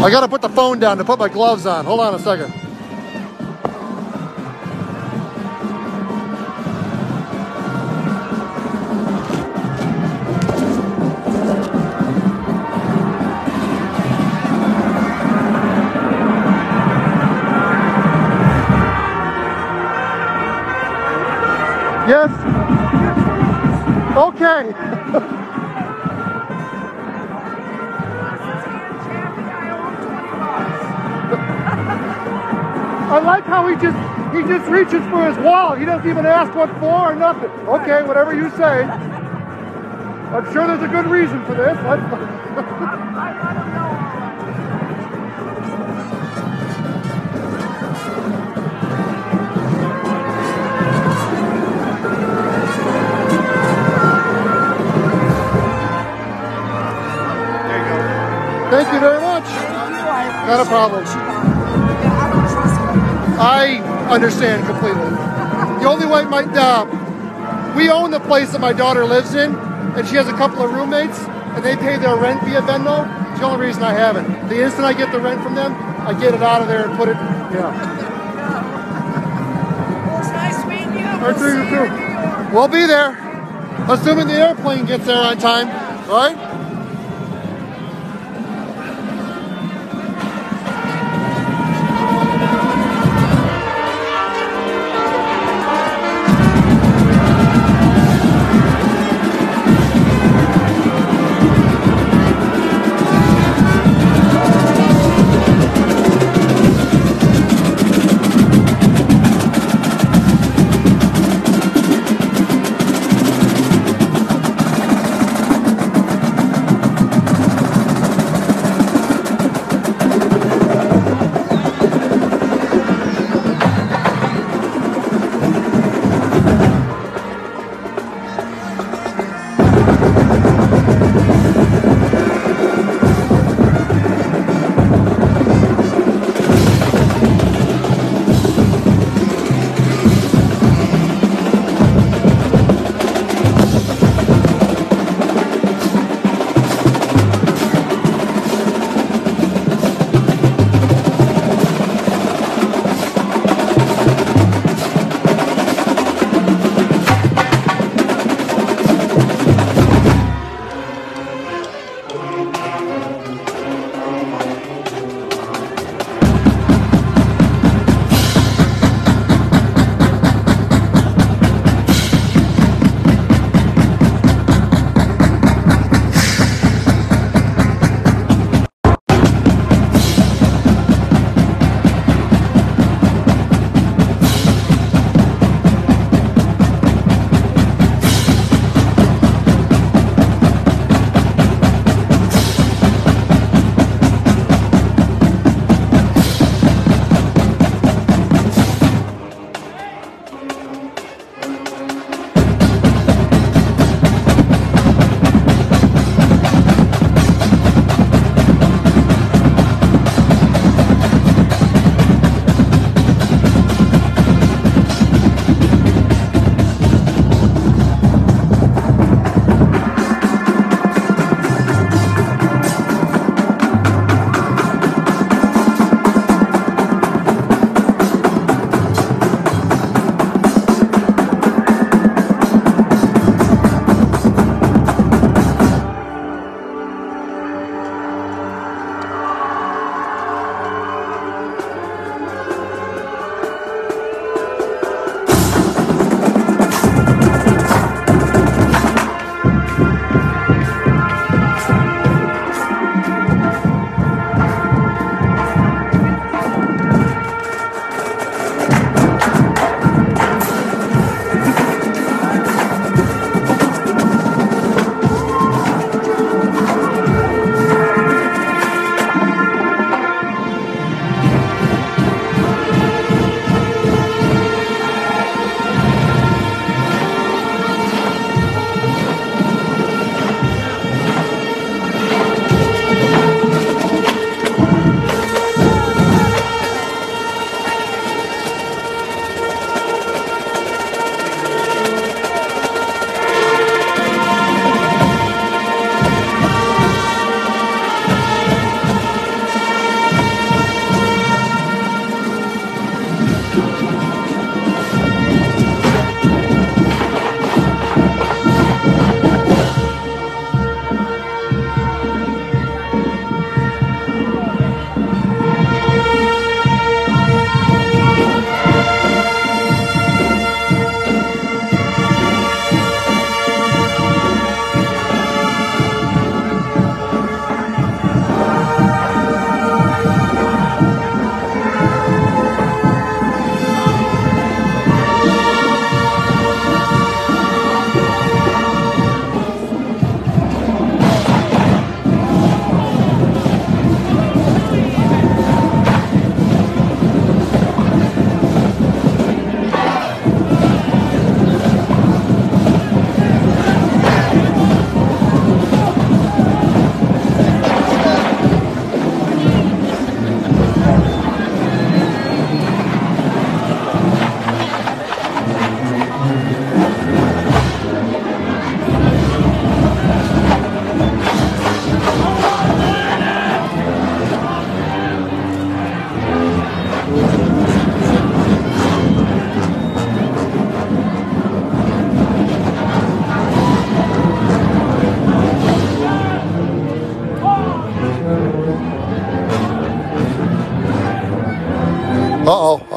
I gotta put the phone down to put my gloves on. Hold on a second. Yes? Okay. I like how he just reaches for his wallet. He doesn't even ask what for or nothing. Okay, whatever you say. I'm sure there's a good reason for this. Thank you very much. Not a problem. I understand completely. The only way we own the place that my daughter lives in, and she has a couple of roommates, and they pay their rent via Venmo. It's the only reason I have it. The instant I get the rent from them, I get it out of there and put it, Well, it's nice meeting you. Nice meeting you too. We'll be there, assuming the airplane gets there on time, right?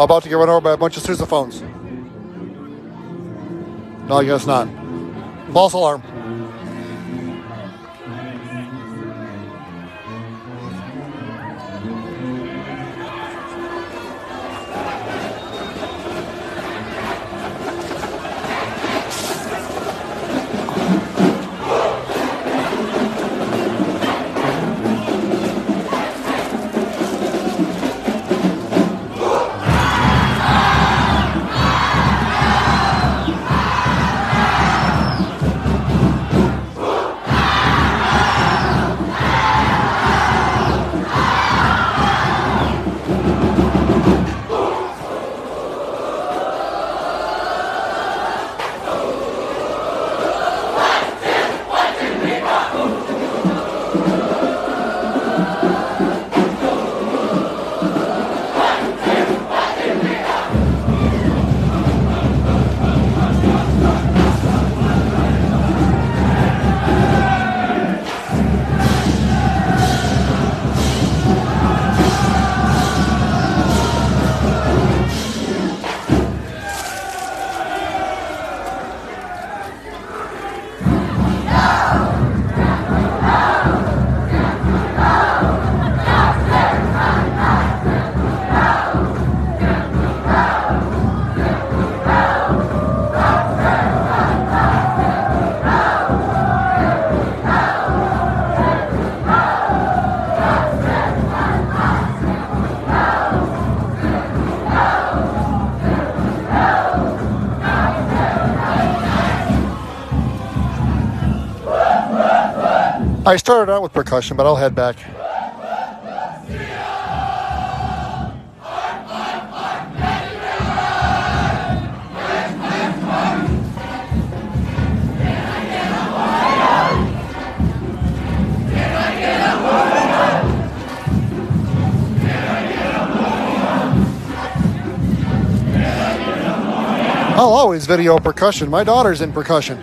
About to get run over by a bunch of sousaphones. No, I guess not. False alarm. I started out with percussion, but I'll head back. I'll always video percussion. My daughter's in percussion.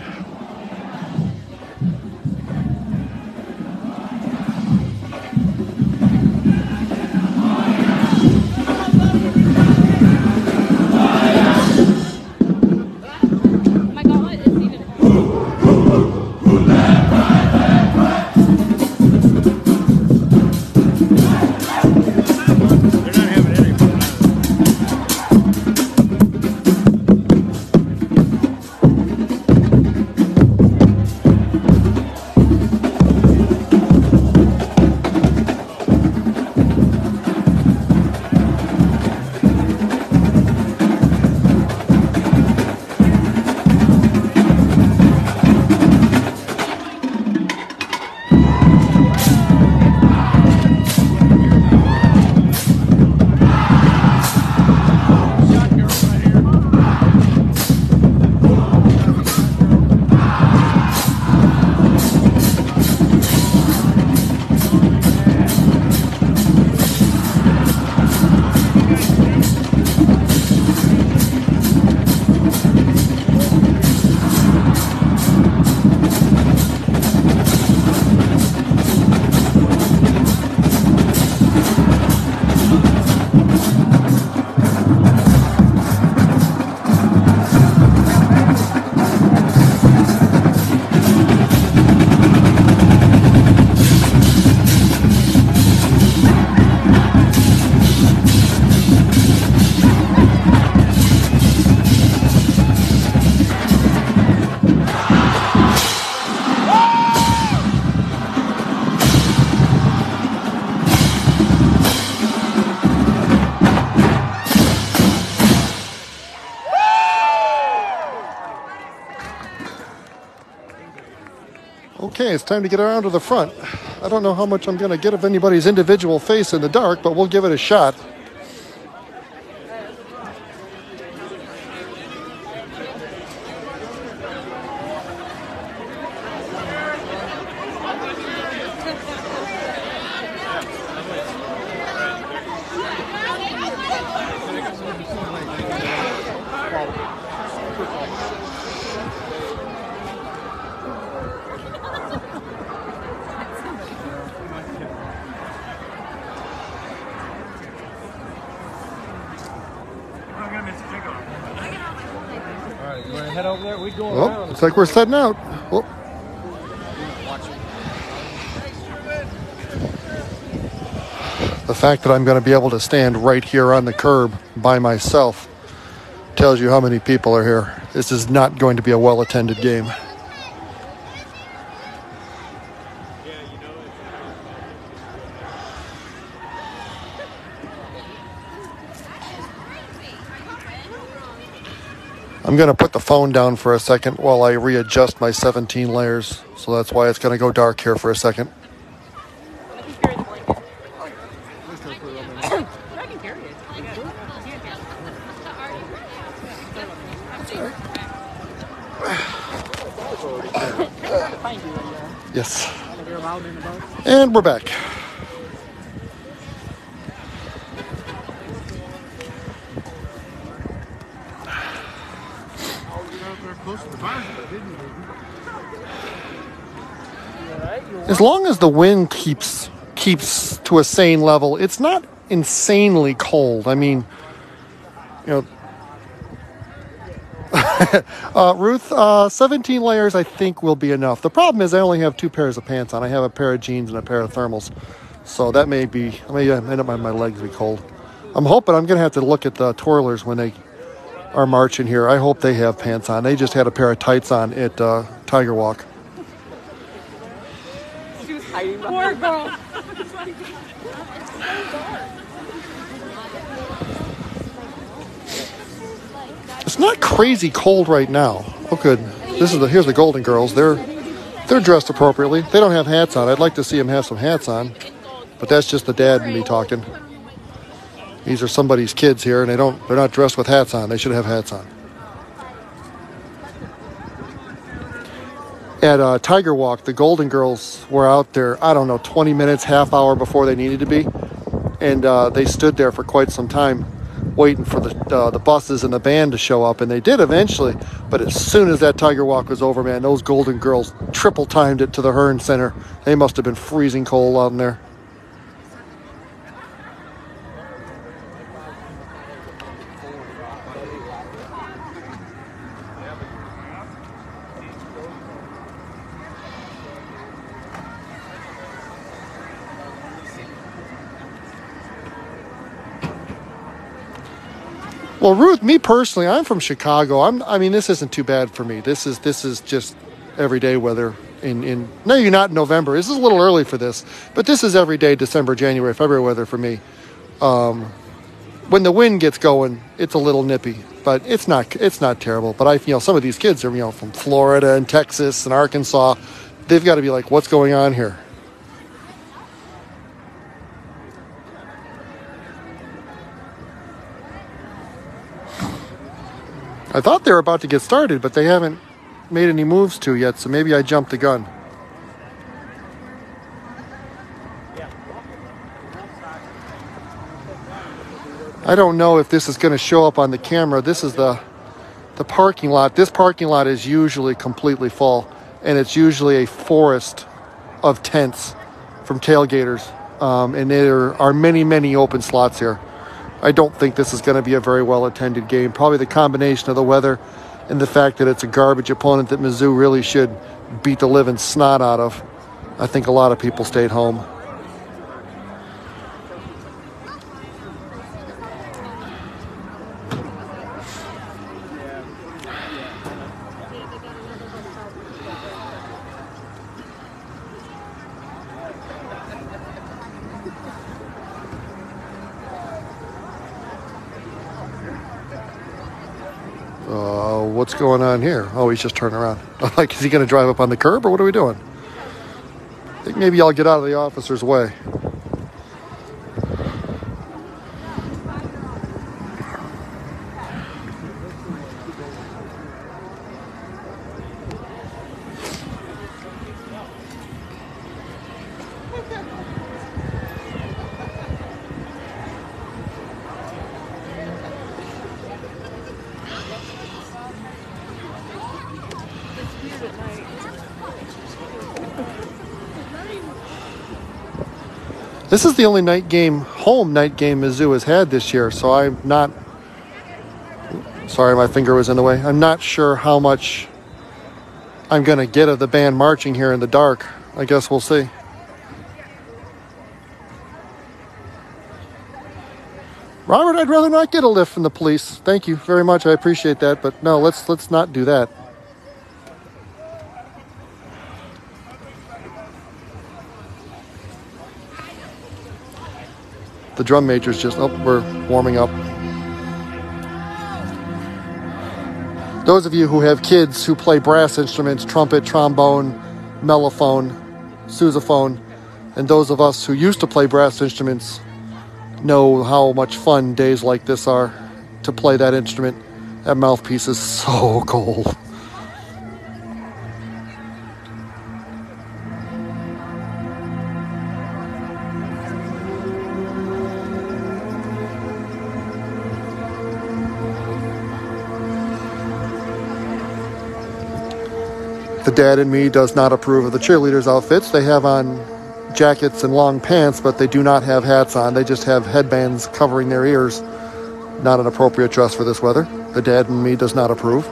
Okay, it's time to get around to the front. I don't know how much I'm going to get of anybody's individual face in the dark, but we'll give it a shot. head over there. We go Well, around. looks like we're setting out. Well, the fact that I'm going to be able to stand right here on the curb by myself tells you how many people are here. This is not going to be a well-attended game. I'm going to put the phone down for a second while I readjust my 17 layers. So that's why it's going to go dark here for a second. Yes. And we're back. As long as the wind keeps to a sane level, it's not insanely cold. I mean, you know, Ruth, 17 layers I think will be enough. The problem is I only have 2 pairs of pants on. I have a pair of jeans and a pair of thermals. So that may end up my legs be cold. I'm hoping I'm going to have to look at the twirlers when they are marching here. I hope they have pants on. They just had a pair of tights on at Tiger Walk. She was hiding behind. Poor girl. It's not crazy cold right now. Oh, good. Here's the Golden Girls. They're dressed appropriately. They don't have hats on. I'd like to see them have some hats on, but that's just the dad and me talking. These are somebody's kids here, and they're not dressed with hats on. They should have hats on. At Tiger Walk, the Golden Girls were out there, I don't know, 20 minutes, half hour before they needed to be. And they stood there for quite some time waiting for the buses and the band to show up. And they did eventually. But as soon as that Tiger Walk was over, man, those Golden Girls triple timed it to the Hearn Center. They must have been freezing cold out in there. Well, Ruth, me personally, I'm from Chicago. I mean, this isn't too bad for me. This is just everyday weather. No, you're not in November. This is a little early for this, but this is everyday December, January, February weather for me. When the wind gets going, it's a little nippy, but it's not terrible. But some of these kids are from Florida and Texas and Arkansas. They've got to be like, what's going on here? I thought they were about to get started, but they haven't made any moves to yet, so maybe I jumped the gun. I don't know if this is going to show up on the camera. This is the parking lot. This parking lot is usually completely full, and it's usually a forest of tents from tailgaters, and there are many, many open slots here. I don't think this is going to be a very well-attended game. Probably the combination of the weather and the fact that it's a garbage opponent that Mizzou really should beat the living snot out of. I think a lot of people stayed home. What's going on here? Oh, he's just turning around. Like, is he going to drive up on the curb, or what are we doing? I think maybe I'll get out of the officer's way. This is the only home night game Mizzou has had this year, so I'm not Sorry, my finger was in the way. I'm not sure how much I'm going to get of the band marching here in the dark. I guess we'll see. Robert, I'd rather not get a lift from the police. Thank you very much. I appreciate that. But no, let's not do that. The drum major's just, we're warming up. Those of you who have kids who play brass instruments, trumpet, trombone, mellophone, sousaphone, and those of us who used to play brass instruments know how much fun days like this are. To play that instrument. That mouthpiece is so cold. The dad in me does not approve of the cheerleaders' outfits. They have on jackets and long pants, but they do not have hats on. They just have headbands covering their ears. Not an appropriate dress for this weather. The dad in me does not approve.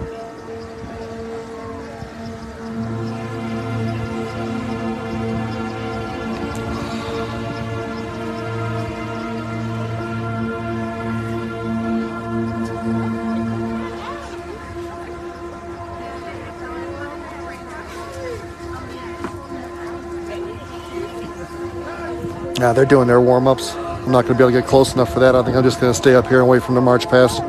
Yeah, they're doing their warm-ups. I'm not going to be able to get close enough for that. I think I'm just going to stay up here and wait for them to march past.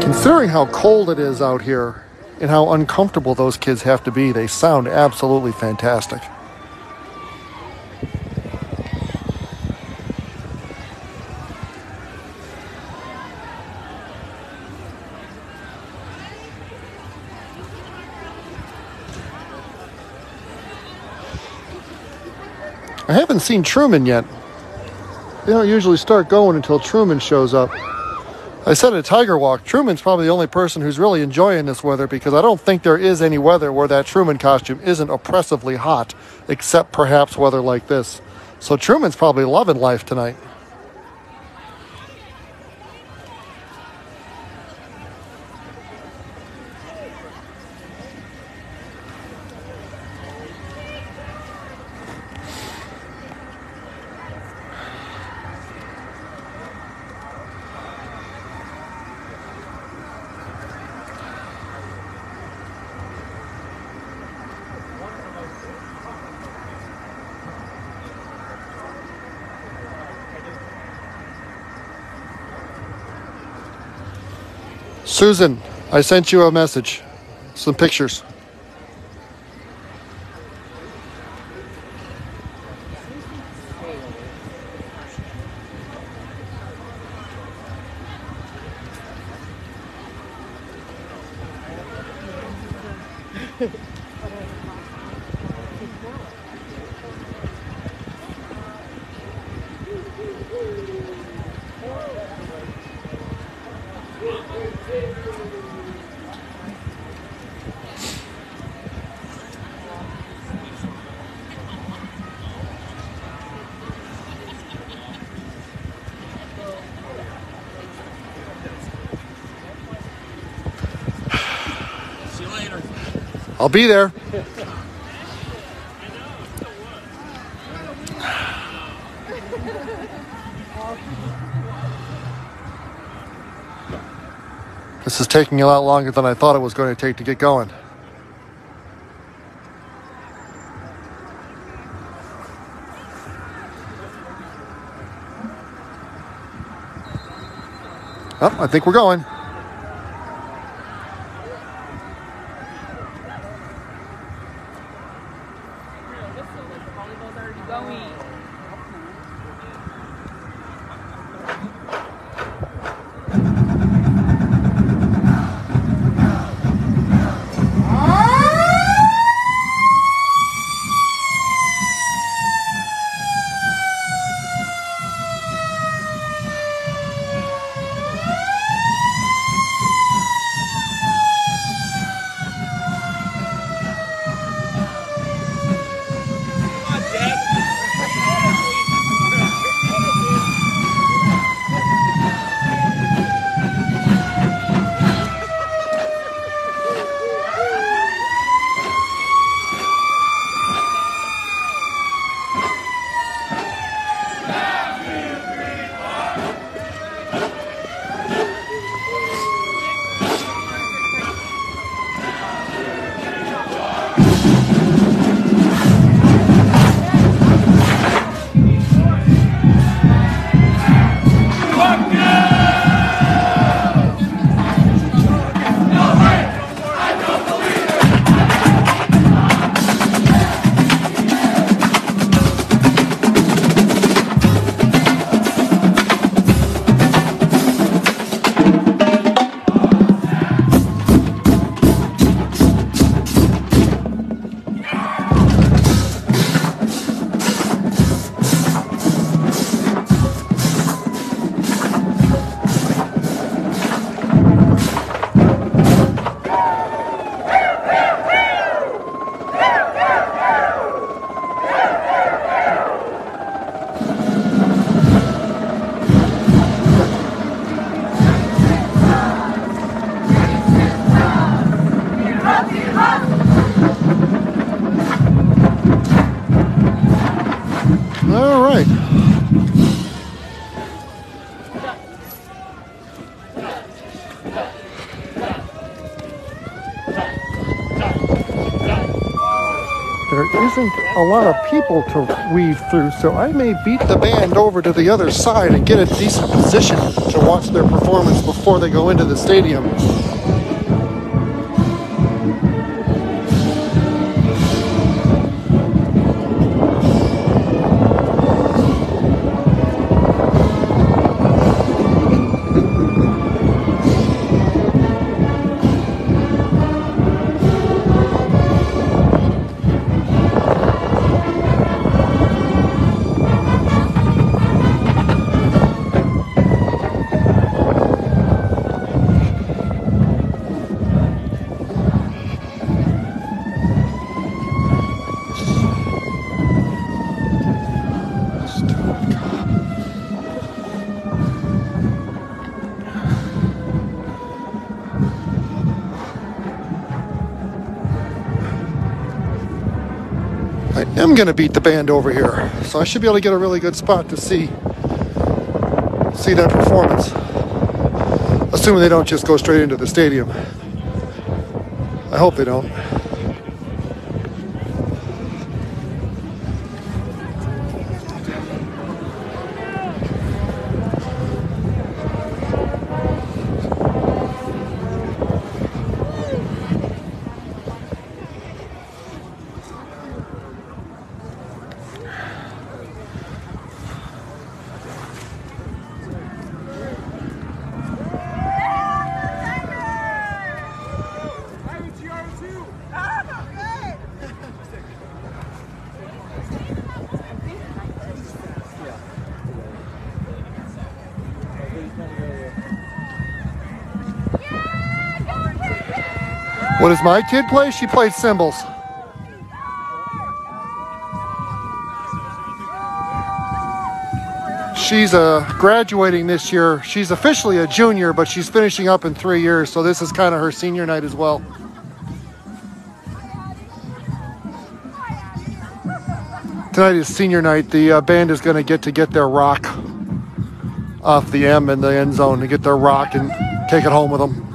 Considering how cold it is out here and how uncomfortable those kids have to be, they sound absolutely fantastic. I haven't seen Truman yet. They don't usually start going until Truman shows up. I said at Tiger Walk, Truman's probably the only person who's really enjoying this weather, because I don't think there is any weather where that Truman costume isn't oppressively hot, except perhaps weather like this. So Truman's probably loving life tonight. Susan, I sent you a message. Some pictures. I'll be there. This is taking a lot longer than I thought it was going to take to get going. Oh, I think we're going. All right. There isn't a lot of people to weave through, so I may beat the band over to the other side and get a decent position to watch their performance before they go into the stadium. I'm going to beat the band over here, so I should be able to get a really good spot to see that performance, assuming they don't just go straight into the stadium. I hope they don't. What does my kid play? She played cymbals. She's graduating this year. She's officially a junior, but she's finishing up in 3 years, so this is kind of her senior night as well. Tonight is senior night. The band is going to get their rock off the M in the end zone, to get their rock and take it home with them.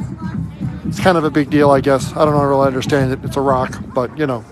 It's kind of a big deal, I guess. I don't really understand it. It's a rock, but you know.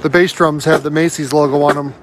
The bass drums have the Macy's logo on them.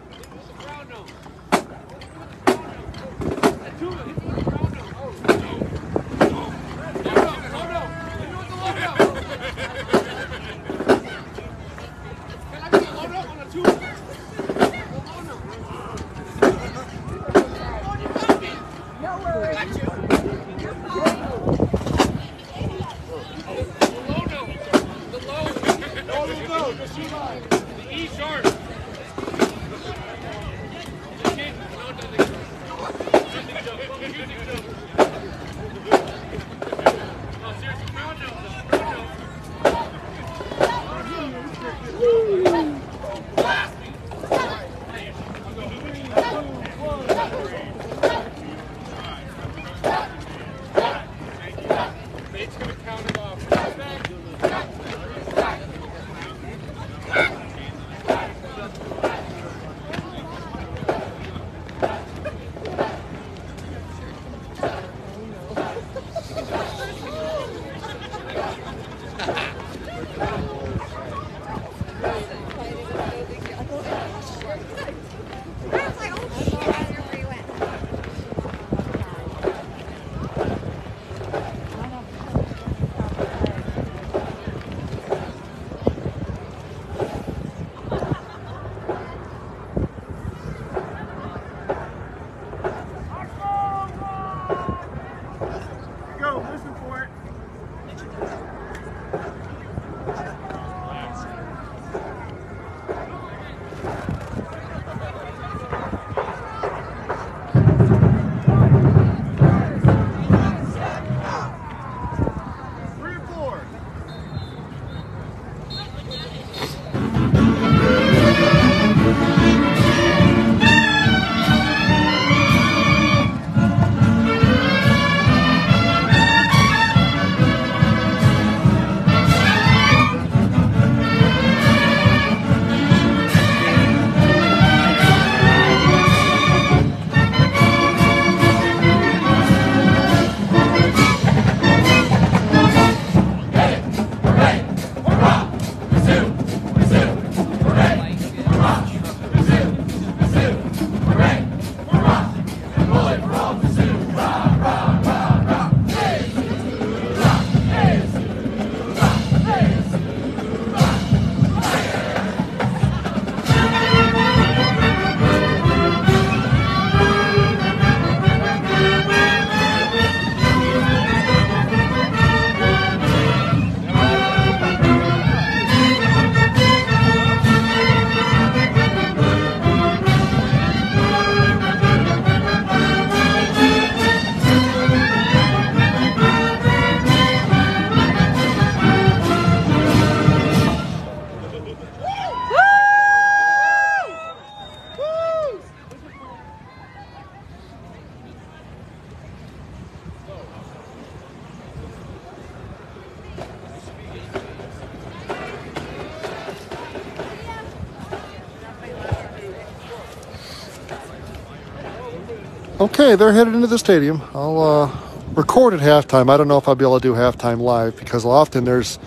Okay, they're headed into the stadium. I'll record at halftime. I don't know if I'll be able to do halftime live because often there's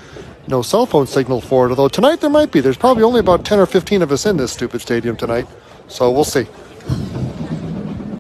no cell phone signal for it. Although tonight there might be. There's probably only about 10 or 15 of us in this stupid stadium tonight. So we'll see.